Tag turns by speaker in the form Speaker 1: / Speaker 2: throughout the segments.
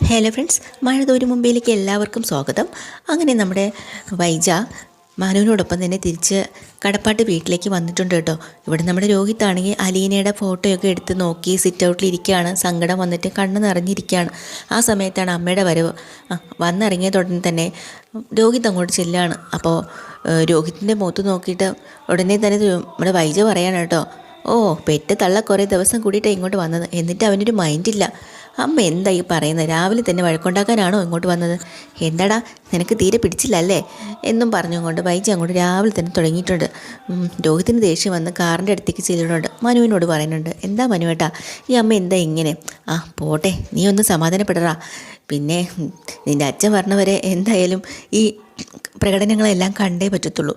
Speaker 1: Hello friends, മഴതോരു മുമ്പിലേക്ക് എല്ലാവർക്കും സ്വാഗതം. അങ്ങനെ നമ്മുടെ വൈജ മനുവിനോടൊപ്പം തന്നെ തിരിച്ച് കടപ്പാട്ട് വീട്ടിലേക്ക് വന്നിട്ടുണ്ട് കേട്ടോ. ഇവിടെ നമ്മുടെ രോഹിത്താണെങ്കിൽ അലീനയുടെ ഫോട്ടോയൊക്കെ എടുത്ത് നോക്കി സിറ്റ് ഔട്ടിലിരിക്കുകയാണ്. സങ്കടം വന്നിട്ട് കണ്ണ് നിറഞ്ഞിരിക്കുകയാണ്. ആ സമയത്താണ് അമ്മയുടെ വരവ്. വന്നിറങ്ങിയതുടനെ തന്നെ രോഹിത് അങ്ങോട്ട് ചെല്ലാണ്. അപ്പോൾ രോഹിത്തിൻ്റെ മുഖത്ത് നോക്കിയിട്ട് ഉടനെ തന്നെ നമ്മുടെ വൈജ പറയാണ് കേട്ടോ, ഓ പെറ്റ് തള്ള കുറേ ദിവസം കൂടിയിട്ടാണ് ഇങ്ങോട്ട് വന്നത്, എന്നിട്ട് അവനൊരു മൈൻഡില്ല. അമ്മ എന്താ ഈ പറയുന്നത്? രാവിലെ തന്നെ വഴക്കുണ്ടാക്കാനാണോ ഇങ്ങോട്ട് വന്നത്? എന്താടാ നിനക്ക് തീരെ പിടിച്ചില്ലല്ലേ എന്നും പറഞ്ഞുകൊണ്ട് വൈജി അങ്ങോട്ട് രാവിലെ തന്നെ തുടങ്ങിയിട്ടുണ്ട്. രോഹിത്തിന് ദേഷ്യം വന്ന് കാറിൻ്റെ അടുത്തേക്ക് ചെല്ലുന്നുണ്ട്. മനുവിനോട് പറയുന്നുണ്ട്, എന്താ മനുവേട്ടാ ഈ അമ്മ എന്താ ഇങ്ങനെ? പോട്ടെ, നീ ഒന്ന് സമാധാനപ്പെടറാ. പിന്നെ നിൻ്റെ അച്ഛൻ പറഞ്ഞവരെ എന്തായാലും ഈ പ്രകടനങ്ങളെല്ലാം കണ്ടേ പറ്റത്തുള്ളൂ.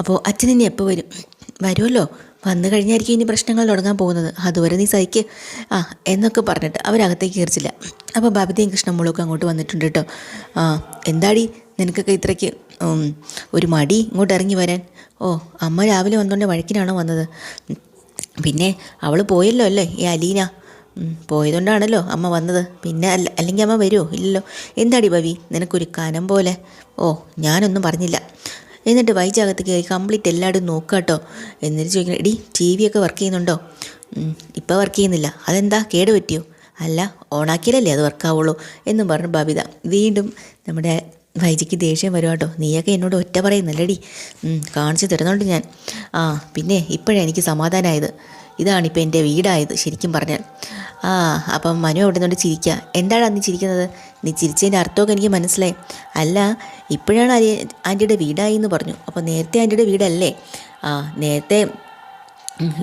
Speaker 1: അപ്പോൾ അച്ഛൻ ഇനി എപ്പോൾ വരും? വരുമല്ലോ, വന്നു കഴിഞ്ഞായിരിക്കും ഇനി പ്രശ്നങ്ങൾ തുടങ്ങാൻ പോകുന്നത്. അതുവരെ നീ സഹിക്ക് എന്നൊക്കെ പറഞ്ഞിട്ട് അവരകത്തേക്ക് കയറിച്ചില്ല. അപ്പോൾ ബബിതയും കൃഷ്ണമോളൊക്കെ അങ്ങോട്ട് വന്നിട്ടുണ്ട് കേട്ടോ. എന്താടി നിനക്കൊക്കെ ഇത്രയ്ക്ക് ഒരു മടി ഇങ്ങോട്ട് ഇറങ്ങി വരാൻ? ഓ അമ്മ രാവിലെ വന്നുകൊണ്ട് വഴക്കിനാണോ വന്നത്? പിന്നെ അവൾ പോയല്ലോ അല്ലേ ഈ അലീന, പോയതുകൊണ്ടാണല്ലോ അമ്മ വന്നത്. പിന്നെ അല്ലെങ്കിൽ അമ്മ വരുമോ? ഇല്ലല്ലോ. എന്താടി ബബി നിനക്കൊരു കനം പോലെ? ഓ ഞാനൊന്നും പറഞ്ഞില്ല. എന്നിട്ട് വൈജാകത്ത് കയറി കംപ്ലീറ്റ് എല്ലായിടും നോക്കുക കേട്ടോ. എന്നിട്ട് ചോദിക്കണം, എടി ടി വി ഒക്കെ വർക്ക് ചെയ്യുന്നുണ്ടോ? ഇപ്പോൾ വർക്ക് ചെയ്യുന്നില്ല. അതെന്താ, കേട് പറ്റിയോ? അല്ല, ഓണാക്കിയാലല്ലേ അത് വർക്കാവുള്ളൂ എന്നും പറഞ്ഞു ബബിത. വീണ്ടും നമ്മുടെ വൈജയ്ക്ക് ദേഷ്യം വരും കേട്ടോ. നീയൊക്കെ എന്നോട് ഒറ്റ പറയുന്നല്ലടി, കാണിച്ചു തരുന്നുണ്ട് ഞാൻ. പിന്നെ ഇപ്പോഴാണ് എനിക്ക് സമാധാനമായത്. ഇതാണിപ്പോൾ എൻ്റെ വീടായത് ശരിക്കും പറഞ്ഞാൽ. അപ്പം മനു അവിടെ നിന്നുകൊണ്ട് ചിരിക്കുക. എന്താണ് നീ ചിരിക്കുന്നത്? നീ ചിരിച്ചതിൻ്റെ അർത്ഥമൊക്കെ എനിക്ക് മനസ്സിലായി. അല്ല, ഇപ്പോഴാണ് ആൻറ്റിയുടെ വീടായി എന്ന് പറഞ്ഞു. അപ്പോൾ നേരത്തെ ആൻറ്റിയുടെ വീടല്ലേ? നേരത്തെ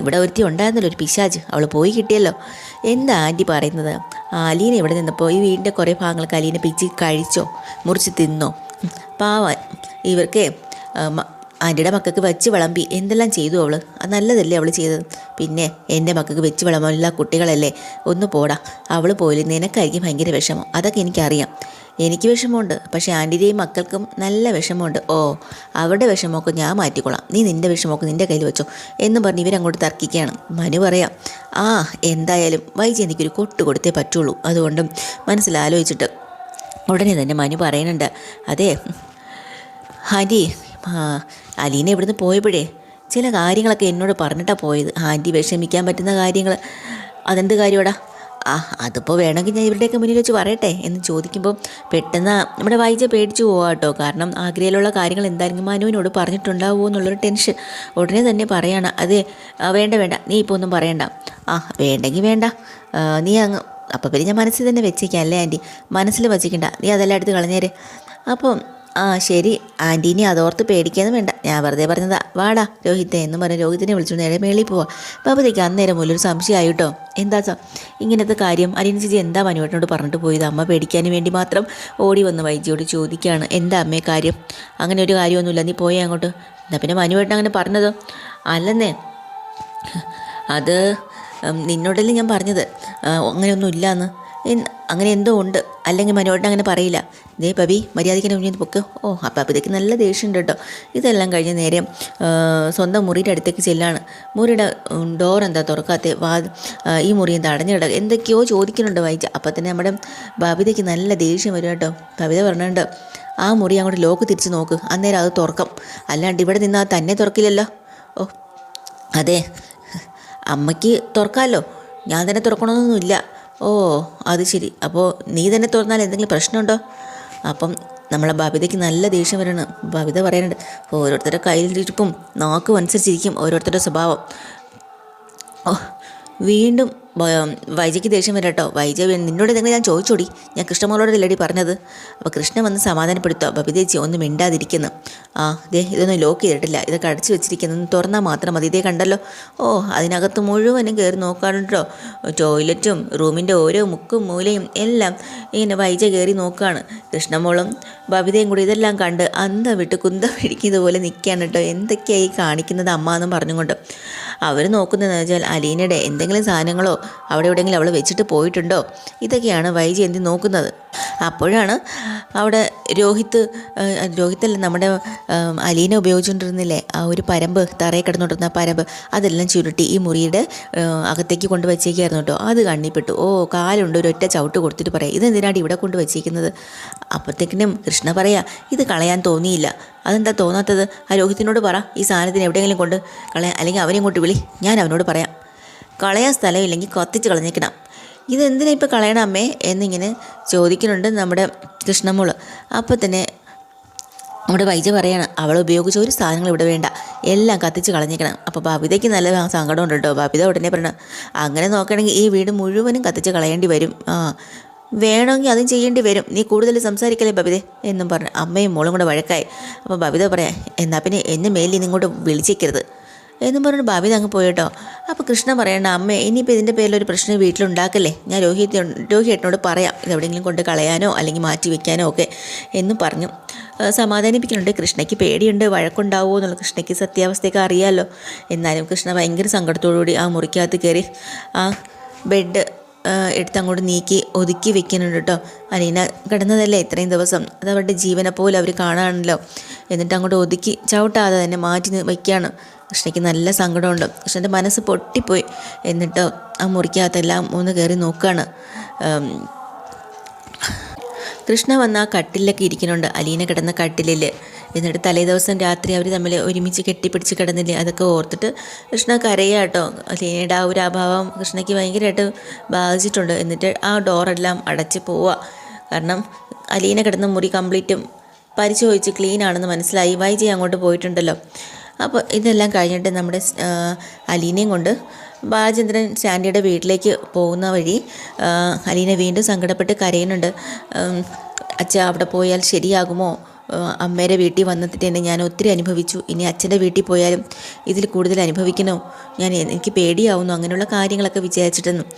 Speaker 1: ഇവിടെ ഒരുത്തി ഉണ്ടായിരുന്നല്ലോ, ഒരു പിശാജ്, അവൾ പോയി കിട്ടിയല്ലോ. എന്താ ആൻറ്റി പറയുന്നത്? അലീന ഇവിടെ നിന്നപ്പോൾ ഈ വീടിൻ്റെ കുറേ ഭാഗങ്ങൾക്ക് അലീന പിച്ചി കഴിച്ചോ, മുറിച്ച് തിന്നോ? പാവ ഇവർക്ക് ആൻറ്റിയുടെ മക്കൾക്ക് വെച്ച് വിളമ്പി എന്തെല്ലാം ചെയ്തു അവൾ. അത് നല്ലതല്ലേ അവൾ ചെയ്തത്. പിന്നെ എൻ്റെ മക്കൾക്ക് വെച്ച് വിളമ്പുള്ള കുട്ടികളല്ലേ, ഒന്ന് പോടാ. അവൾ പോയില്ല, നിനക്കായിരിക്കും ഭയങ്കര വിഷമം. അതൊക്കെ എനിക്കറിയാം. എനിക്ക് വിഷമമുണ്ട്, പക്ഷേ ആൻറ്റിയുടെയും മക്കൾക്കും നല്ല വിഷമമുണ്ട്. ഓ അവരുടെ വിഷമമൊക്കെ ഞാൻ മാറ്റിക്കൊള്ളാം, നീ നിൻ്റെ വിഷമമൊക്കെ നിൻ്റെ കയ്യിൽ വെച്ചോ എന്ന് പറഞ്ഞ് ഇവരങ്ങോട്ട് തർക്കിക്കുകയാണ്. മനു പറയാം, എന്തായാലും വൈജി എനിക്കൊരു കൊട്ട് കൊടുത്തേ പറ്റുള്ളൂ. അതുകൊണ്ടും മനസ്സിലാലോചിച്ചിട്ട് ഉടനെ തന്നെ മനു പറയുന്നുണ്ട്, അതെ ആൻറ്റി അലീന ഇവിടുന്ന് പോയപ്പോഴേ ചില കാര്യങ്ങളൊക്കെ എന്നോട് പറഞ്ഞിട്ടാണ് പോയത്. ആൻറ്റി വിഷമിക്കാൻ പറ്റുന്ന കാര്യങ്ങൾ. അതെന്ത് കാര്യമാടാ? അതിപ്പോൾ വേണമെങ്കിൽ ഞാൻ ഇവരുടെയൊക്കെ മുന്നിൽ വെച്ച് പറയട്ടെ എന്ന് ചോദിക്കുമ്പോൾ പെട്ടെന്ന് നമ്മുടെ വൈജ പേടിച്ചു പോവാം കേട്ടോ. കാരണം ആഗ്രഹമുള്ള കാര്യങ്ങൾ എന്തായാലും മനുവിനോട് പറഞ്ഞിട്ടുണ്ടാവുമോ എന്നുള്ളൊരു ടെൻഷൻ. ഉടനെ തന്നെ പറയാണ്, അതെ വേണ്ട നീ ഇപ്പോൾ ഒന്നും പറയണ്ട. വേണ്ടെങ്കിൽ വേണ്ട, നീ അങ്ങ് അപ്പോൾ പിന്നെ ഞാൻ മനസ്സിൽ തന്നെ വെച്ചേക്കാം അല്ലേ ആൻറ്റി? മനസ്സിൽ വച്ചിക്കണ്ട, നീ അതെല്ലാം എടുത്ത് കളഞ്ഞേര്. അപ്പം ശരി ആൻറ്റി, ഇനി അതോർത്ത് പേടിക്കാനും വേണ്ട, ഞാൻ വെറുതെ പറഞ്ഞതാ. വാടാ രോഹിത്തെ എന്ന് പറഞ്ഞ് രോഹിത്തിനെ വിളിച്ചുകൊണ്ട് നേരെ മേളിൽ പോവാം. ബാബത്തേക്ക് അന്നേരം മുല്ലൊരു സംശയമായി കേട്ടോ. എന്താ ഇങ്ങനത്തെ കാര്യം അലീന ചേച്ചി എന്താ മനുവേട്ടനോട് പറഞ്ഞിട്ട് പോയത്? അമ്മ പേടിക്കാൻ വേണ്ടി മാത്രം ഓടി വന്ന് വൈജിയോട് ചോദിക്കുകയാണ്, എന്താ അമ്മേ കാര്യം? അങ്ങനെ ഒരു കാര്യമൊന്നുമില്ല, നീ പോയേ അങ്ങോട്ട്. എന്നാൽ പിന്നെ മനുവേട്ടൻ അങ്ങനെ പറഞ്ഞതോ? അല്ലെന്നേ, അത് നിന്നോടല്ലേ ഞാൻ പറഞ്ഞത് അങ്ങനെയൊന്നും ഇല്ലയെന്ന്. അങ്ങനെ എന്തോ ഉണ്ട്, അല്ലെങ്കിൽ മനോട്ടൻ അങ്ങനെ പറയില്ല. ദേ പവി മര്യാദയ്ക്ക് മുന്നിൽ പൊക്ക്. അപ്പം ഇതൊക്കെ നല്ല ദേഷ്യമുണ്ട് കേട്ടോ. ഇതെല്ലാം കഴിഞ്ഞ് നേരെ സ്വന്തം മുറിയുടെ അടുത്തേക്ക് ചെല്ലാണ്. മുറിയുടെ ഡോർ എന്താ തുറക്കാത്ത? ഈ മുറി എന്താ അടഞ്ഞിട? എന്തൊക്കെയോ ചോദിക്കുന്നുണ്ട് വൈജ. അപ്പം തന്നെ നമ്മുടെ ബബിതയ്ക്ക് നല്ല ദേഷ്യം വരും കേട്ടോ. ബബിത പറഞ്ഞിട്ടുണ്ട്, ആ മുറി അങ്ങോട്ട് ലോക്ക് തിരിച്ച് നോക്ക്, അന്നേരം അത് തുറക്കും. അല്ലാണ്ട് ഇവിടെ നിന്ന് അത് തന്നെ തുറക്കില്ലല്ലോ. അതെ അമ്മയ്ക്ക് തുറക്കാമല്ലോ, ഞാൻ തന്നെ തുറക്കണമെന്നൊന്നുമില്ല. അത് ശരി, അപ്പോൾ നീ തന്നെ തുറന്നാൽ എന്തെങ്കിലും പ്രശ്നമുണ്ടോ? അപ്പം നമ്മളെ ബബിതയ്ക്ക് നല്ല ദേഷ്യം വരണം. ബബിത പറയാനുണ്ട്, ഓരോരുത്തരുടെ കയ്യിലിരിപ്പും നാക്കും അനുസരിച്ചിരിക്കും ഓരോരുത്തരുടെ സ്വഭാവം. വീണ്ടും വൈജയ്ക്ക് ദേഷ്യം വരാം കേട്ടോ. വൈജ നിന്നോട് എന്തെങ്കിലും ഞാൻ ചോദിച്ചോടി, ഞാൻ കൃഷ്ണമോളോട് ഇല്ലടി പറഞ്ഞത്. അപ്പോൾ കൃഷ്ണൻ വന്ന് സമാധാനപ്പെടുത്തുക. ബബിതേച്ചി ഒന്നും മിണ്ടാതിരിക്കുന്നു. ഇതൊന്നും ലോക്ക് ചെയ്തിട്ടില്ല, ഇതൊക്കെ അടച്ചു വെച്ചിരിക്കുന്നത്, തുറന്നാൽ മാത്രം മതി. ഇതേ കണ്ടല്ലോ. അതിനകത്ത് മുഴുവനും കയറി നോക്കാനുണ്ടോ? ടോയ്ലറ്റും റൂമിൻ്റെ ഓരോ മുക്കും മൂലയും എല്ലാം ഇങ്ങനെ വൈജ കയറി നോക്കുകയാണ്. കൃഷ്ണമോളും ബബിതയും കൂടി ഇതെല്ലാം കണ്ട് അന്തം വിട്ട് കുന്തം പിടിക്കുന്നത് പോലെ നിൽക്കുകയാണ് കേട്ടോ. എന്തൊക്കെയായി കാണിക്കുന്നത് അമ്മ എന്നും പറഞ്ഞുകൊണ്ട്. അവർ നോക്കുന്നതെന്ന് വെച്ചാൽ അലീനയുടെ എന്തെങ്കിലും സാധനങ്ങളോ അവിടെ എവിടെയെങ്കിലും അവൾ വെച്ചിട്ട് പോയിട്ടുണ്ടോ, ഇതൊക്കെയാണ് വൈജയന്തി നോക്കുന്നത്. അപ്പോഴാണ് അവിടെ രോഹിത്തല്ല നമ്മുടെ അലീന ഉപയോഗിച്ചുകൊണ്ടിരുന്നില്ലേ ആ ഒരു പരമ്പ്, തറയിൽ കിടന്നുകൊണ്ടിരുന്ന പരമ്പ്, അതെല്ലാം ചുരുട്ടി ഈ മുറിയുടെ അകത്തേക്ക് കൊണ്ട് വച്ചേക്കായിരുന്നു കേട്ടോ. അത് കണ്ണിപ്പെട്ടു. കാലുണ്ട്, ഒരൊറ്റ ചവിട്ട് കൊടുത്തിട്ട് പറയാം, ഇതെന്തിനാണ് ഇവിടെ കൊണ്ട് വച്ചേക്കുന്നത്. അപ്പോഴത്തേക്കിനും കൃഷ്ണ പറയാ, ഇത് കളയാൻ തോന്നിയില്ല. അതെന്താ തോന്നാത്തത്? ആ രോഹിത്തിനോട് പറ ഈ സാധനത്തിന് എവിടെയെങ്കിലും കൊണ്ട് കളയാൻ, അല്ലെങ്കിൽ അവനെ ഇങ്ങോട്ട് വിളി, ഞാൻ അവനോട് പറയാം. കളയാൻ സ്ഥലമില്ലെങ്കിൽ കത്തിച്ച് കളഞ്ഞേക്കണം. ഇതെന്തിനാ ഇപ്പോൾ കളയണം അമ്മേ എന്നിങ്ങനെ ചോദിക്കുന്നുണ്ട് നമ്മുടെ കൃഷ്ണമോള്. അപ്പോൾ തന്നെ നമ്മുടെ വൈജ പറയാണ്, അവൾ ഉപയോഗിച്ച ഒരു സാധനങ്ങൾ ഇവിടെ വേണ്ട, എല്ലാം കത്തിച്ച് കളഞ്ഞേക്കണം. അപ്പോൾ ബബിതയ്ക്ക് നല്ല സങ്കടം ഉണ്ട് കേട്ടോ. ബബിത ഉടനെ പറയണം, അങ്ങനെ നോക്കുകയാണെങ്കിൽ ഈ വീട് മുഴുവനും കത്തിച്ച് കളയേണ്ടി വരും. വേണമെങ്കിൽ അതും ചെയ്യേണ്ടി വരും, നീ കൂടുതൽ സംസാരിക്കല്ലേ ബബിതേ എന്നും പറഞ്ഞു അമ്മയും മോളും കൂടെ വഴക്കായി. അപ്പോൾ ബബിത പറയാം, എന്നാൽ പിന്നെ എന്നെ മേലിൽ നിങ്ങോട്ട് വിളിച്ചേക്കരുത് എന്നും പറഞ്ഞിട്ട് ബബിത അങ്ങ് പോയിട്ടോ. അപ്പോൾ കൃഷ്ണ പറയണ്ട, അമ്മേ ഇനിയിപ്പോൾ ഇതിൻ്റെ പേരിലൊരു പ്രശ്നം വീട്ടിലുണ്ടാക്കല്ലേ, ഞാൻ രോഹിയേട്ടനോട് പറയാം ഇതെവിടെയെങ്കിലും കൊണ്ട് കളയാനോ അല്ലെങ്കിൽ മാറ്റി വെക്കാനോ ഒക്കെ എന്നും പറഞ്ഞു സമാധാനിപ്പിക്കുന്നുണ്ട്. കൃഷ്ണയ്ക്ക് പേടിയുണ്ട്, വഴക്കുണ്ടാവുമോ എന്നുള്ള, കൃഷ്ണയ്ക്ക് സത്യാവസ്ഥയൊക്കെ അറിയാമല്ലോ. എന്നാലും കൃഷ്ണ ഭയങ്കര സങ്കടത്തോടുകൂടി ആ മുറിക്കകത്ത് കയറി ആ ബെഡ് എടുത്തങ്ങോട്ട് നീക്കി ഒതുക്കി വെക്കുന്നുണ്ട് കേട്ടോ. അലീന കിടന്നതല്ലേ ഇത്രയും ദിവസം, അത് അവരുടെ ജീവനെ പോലെ അവർ കാണാണല്ലോ. എന്നിട്ട് അങ്ങോട്ട് ഒതുക്കി ചവിട്ടാതെ തന്നെ മാറ്റി വയ്ക്കുകയാണ്. കൃഷ്ണയ്ക്ക് നല്ല സങ്കടമുണ്ട്. കൃഷ്ണൻ്റെ മനസ്സ് പൊട്ടിപ്പോയി. എന്നിട്ട് ആ മുറിക്കകത്തെല്ലാം ഒന്ന് കയറി നോക്കുകയാണ്. കൃഷ്ണ വന്ന് ആ കട്ടിലൊക്കെ ഇരിക്കുന്നുണ്ട്, അലീന കിടന്ന കട്ടിലിൽ. എന്നിട്ട് തലേ ദിവസം രാത്രി അവർ തമ്മിൽ ഒരുമിച്ച് കെട്ടിപ്പിടിച്ച് കിടന്നില്ലേ, അതൊക്കെ ഓർത്തിട്ട് കൃഷ്ണ കരയാട്ടോ. അലീനയുടെ ആ ഒരു അഭാവം കൃഷ്ണയ്ക്ക് ഭയങ്കരമായിട്ട് ബാധിച്ചിട്ടുണ്ട്. എന്നിട്ട് ആ ഡോറെല്ലാം അടച്ച് പോവുക. കാരണം അലീന കിടന്ന മുറി കംപ്ലീറ്റും പരിശോധിച്ച് ക്ലീൻ ആണെന്ന് മനസ്സിലായി. വൈജി അങ്ങോട്ട് പോയിട്ടുണ്ടല്ലോ. അപ്പോൾ ഇതെല്ലാം കഴിഞ്ഞിട്ട് നമ്മുടെ അലീനയും കൊണ്ട് ബാലചന്ദ്രൻ സാൻഡിയുടെ വീട്ടിലേക്ക് പോകുന്ന വഴി അലീന വീണ്ടും സങ്കടപ്പെട്ട് കരയുന്നുണ്ട്. അച്ഛാ അവിടെ പോയാൽ ശരിയാകുമോ? അമ്മയുടെ വീട്ടിൽ വന്നിട്ട് തന്നെ ഞാൻ ഒത്തിരി അനുഭവിച്ചു, ഇനി അച്ഛൻ്റെ വീട്ടിൽ പോയാലും ഇതിൽ കൂടുതൽ അനുഭവിക്കണോ? എനിക്ക് പേടിയാവുന്നു, അങ്ങനെയുള്ള കാര്യങ്ങളൊക്കെ വിചാരിച്ചിട്ടെന്നും.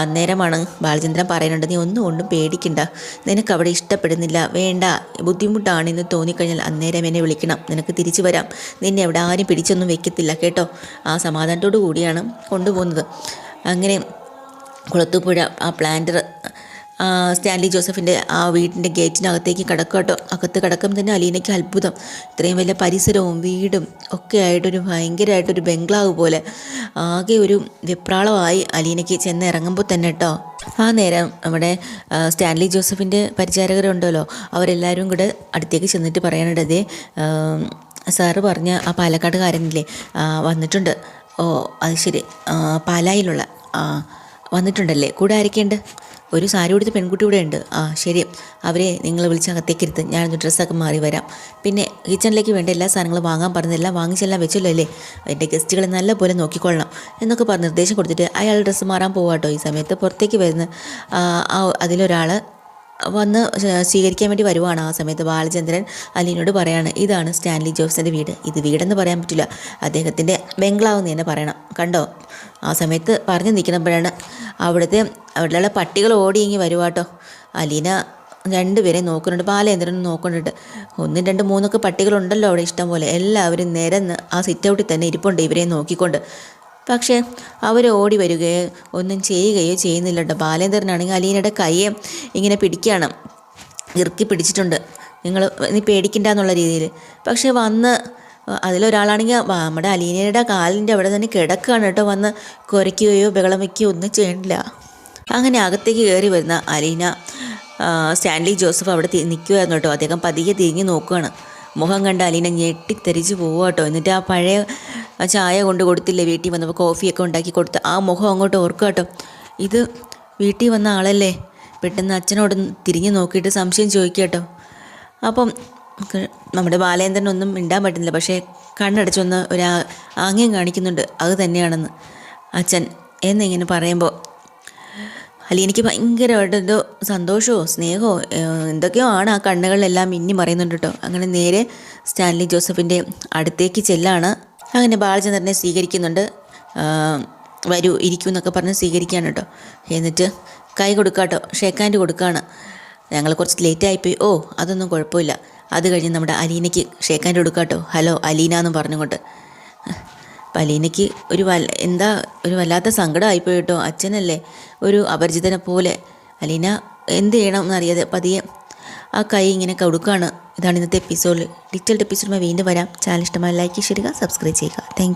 Speaker 1: അന്നേരമാണ് ബാലചന്ദ്രൻ പറയുന്നുണ്ട്, നീ ഒന്നും കൊണ്ടും പേടിക്കണ്ട, നിനക്ക് അവിടെ ഇഷ്ടപ്പെടുന്നില്ല, വേണ്ട, ബുദ്ധിമുട്ടാണെന്ന് തോന്നിക്കഴിഞ്ഞാൽ അന്നേരം എന്നെ വിളിക്കണം, നിനക്ക് തിരിച്ചു വരാം, നിന്നെ അവിടെ ആരും പിടിച്ചൊന്നും വെക്കത്തില്ല കേട്ടോ. ആ സമാധാനത്തോടു കൂടിയാണ് കൊണ്ടുപോകുന്നത്. അങ്ങനെ കുളത്തൂപ്പുഴ ആ പ്ലാന്റർ സ്റ്റാൻലി ജോസഫിൻ്റെ ആ വീടിൻ്റെ ഗേറ്റിനകത്തേക്ക് കിടക്കട്ടോ. അകത്ത് കിടക്കുമ്പോൾ തന്നെ അലീനയ്ക്ക് അത്ഭുതം. ഇത്രയും വലിയ പരിസരവും വീടും ഒക്കെ ആയിട്ടൊരു ഭയങ്കരമായിട്ടൊരു ബംഗ്ലാവ് പോലെ ആകെ ഒരു വെപ്രാളമായി അലീനയ്ക്ക് ചെന്ന് ഇറങ്ങുമ്പോൾ തന്നെ കേട്ടോ. ആ നേരം നമ്മുടെ സ്റ്റാൻലി ജോസഫിൻ്റെ പരിചാരകരുണ്ടല്ലോ, അവരെല്ലാവരും കൂടെ അടുത്തേക്ക് ചെന്നിട്ട് പറയാനുണ്ട്, സാറ് പറഞ്ഞ ആ പാലക്കാട്ടുകാരനില്ലേ വന്നിട്ടുണ്ട്. അത് ശരി, പാലായിലുള്ള വന്നിട്ടുണ്ടല്ലേ, കൂടെ ആരൊക്കെയുണ്ട്? ഒരു സാരി ഉടുത്ത പെൺകുട്ടി ഇവിടെ ഉണ്ട്. ശരി, അവരെ നിങ്ങൾ വിളിച്ച് അകത്തേക്കിരുത്ത്, ഞാനൊന്ന് ഡ്രസ്സൊക്കെ മാറി വരാം. പിന്നെ കിച്ചണിലേക്ക് വേണ്ട എല്ലാ സാധനങ്ങളും വാങ്ങാൻ പറഞ്ഞതെല്ലാം വാങ്ങിച്ചെല്ലാം വെച്ചല്ലോ അല്ലേ, എൻ്റെ ഗസ്റ്റുകളെ നല്ലപോലെ നോക്കിക്കൊള്ളണം എന്നൊക്കെ പറഞ്ഞ് നിർദ്ദേശം കൊടുത്തിട്ട് അയാൾ ഡ്രസ്സ് മാറാൻ പോവാട്ടോ. ഈ സമയത്ത് പുറത്തേക്ക് വരുന്ന അതിലൊരാൾ വന്ന് സ്വീകരിക്കാൻ വേണ്ടി വരുവാണ്. ആ സമയത്ത് ബാലചന്ദ്രൻ അലീനോട് പറയാണ്, ഇതാണ് സ്റ്റാൻലി ജോസഫിൻ്റെ വീട്. ഇത് വീടെന്ന് പറയാൻ പറ്റില്ല, അദ്ദേഹത്തിൻ്റെ ബംഗ്ലാവ് എന്ന് തന്നെ പറയണം, കണ്ടോ. ആ സമയത്ത് പറഞ്ഞു നിൽക്കുന്നപ്പോഴാണ് അവിടെയുള്ള പട്ടികൾ ഓടിയെങ്കിൽ വരുവാട്ടോ. അലീന രണ്ടുപേരെ നോക്കുന്നുണ്ട്, ബാലേന്ദ്രനും നോക്കുന്നുണ്ട്. 1, 2, 3 പട്ടികളുണ്ടല്ലോ അവിടെ ഇഷ്ടം പോലെ. എല്ലാവരും നിരന്ന് ആ സിറ്റ് ഔട്ടിൽ തന്നെ ഇരിപ്പുണ്ട് ഇവരെ നോക്കിക്കൊണ്ട്. പക്ഷേ അവർ ഓടി വരികയോ ഒന്നും ചെയ്യുകയോ ചെയ്യുന്നില്ല കേട്ടോ. ബാലേന്ദ്രനാണെങ്കിൽ അലീനയുടെ കയ്യെ ഇങ്ങനെ പിടിക്കുകയാണ്, ഇറുക്കി പിടിച്ചിട്ടുണ്ട്, നീ പേടിക്കണ്ട എന്നുള്ള രീതിയിൽ. പക്ഷേ വന്ന് അതിലൊരാളാണെങ്കിൽ നമ്മുടെ അലീനയുടെ കാലിൻ്റെ അവിടെ തന്നെ കിടക്കുകയാണ് കേട്ടോ. വന്ന് കുരയ്ക്കുകയോ ബഹളം വയ്ക്കുകയോ ഒന്നും ചെയ്യണില്ല. അങ്ങനെ അകത്തേക്ക് കയറി വരുന്ന അലീന സ്റ്റാൻലി ജോസഫ് അവിടെ നിൽക്കുമായിരുന്നു കേട്ടോ. അദ്ദേഹം പതിയെ തിരിഞ്ഞ് നോക്കുകയാണ്. മുഖം കണ്ട അലീന ഞെട്ടിത്തെറിച്ച് പോവുക കേട്ടോ. എന്നിട്ട് ആ പഴയ ചായ കൊണ്ട് കൊടുത്തില്ലേ വീട്ടിൽ വന്നപ്പോൾ, കോഫിയൊക്കെ ഉണ്ടാക്കി കൊടുത്ത് ആ മുഖം അങ്ങോട്ട് ഓർക്കുക കേട്ടോ. ഇത് വീട്ടിൽ വന്ന ആളല്ലേ? പെട്ടെന്ന് അച്ഛനോട് തിരിഞ്ഞ് നോക്കിയിട്ട് സംശയം ചോദിക്കുക കേട്ടോ. അപ്പം നമ്മുടെ ബാലേന്ദ്രനൊന്നും മിണ്ടാൻ പറ്റുന്നില്ല, പക്ഷേ കണ്ണടച്ചൊന്ന് ഒരു ആംഗ്യം കാണിക്കുന്നുണ്ട്, അത് തന്നെയാണെന്ന് അച്ഛൻ എന്നിങ്ങനെ പറയുമ്പോൾ അലീനയ്ക്ക് ഭയങ്കരമായിട്ടൊരു സന്തോഷമോ സ്നേഹമോ എന്തൊക്കെയോ ആണ് ആ കണ്ണുകളിലെല്ലാം മിന്നി മറയുന്നുണ്ട് കേട്ടോ. അങ്ങനെ നേരെ സ്റ്റാൻലി ജോസഫിൻ്റെ അടുത്തേക്ക് ചെല്ലാണ്. അങ്ങനെ ബാലചന്ദ്രനെ സ്വീകരിക്കുന്നുണ്ട്. വരൂ ഇരിക്കൂ എന്നൊക്കെ പറഞ്ഞ് സ്വീകരിക്കുകയാണ് കേട്ടോ. എന്നിട്ട് കൈ കൊടുക്കാട്ടോ, ഷേക്ക് ഹാൻഡ് കൊടുക്കുകയാണ്. ഞങ്ങൾ കുറച്ച് ലേറ്റായിപ്പോയി. അതൊന്നും കുഴപ്പമില്ല. അത് കഴിഞ്ഞ് നമ്മുടെ അലീനയ്ക്ക് ഷേക്ക് ഹാൻഡ് കൊടുക്കാട്ടോ. ഹലോ അലീന എന്ന് പറഞ്ഞുകൊണ്ട്. അപ്പം അലീനയ്ക്ക് ഒരു വല്ലാത്ത സങ്കടമായിപ്പോയി കേട്ടോ. അച്ഛനല്ലേ ഒരു അപരിചിതനെ പോലെ. അലീന എന്ത് ചെയ്യണം എന്നറിയാതെ പതിയെ ആ കൈ ഇങ്ങനെ കൊടുക്കുകയാണ്. ഇതാണ് ഇന്നത്തെ എപ്പിസോഡിൽ. ഡീറ്റെയിൽഡ് എപ്പിസോഡുമായി വീണ്ടും വരാം. ചാനൽ ഇഷ്ടമായി ലൈക്ക് ചെയ്യുക, സബ്സ്ക്രൈബ് ചെയ്യുക. താങ്ക്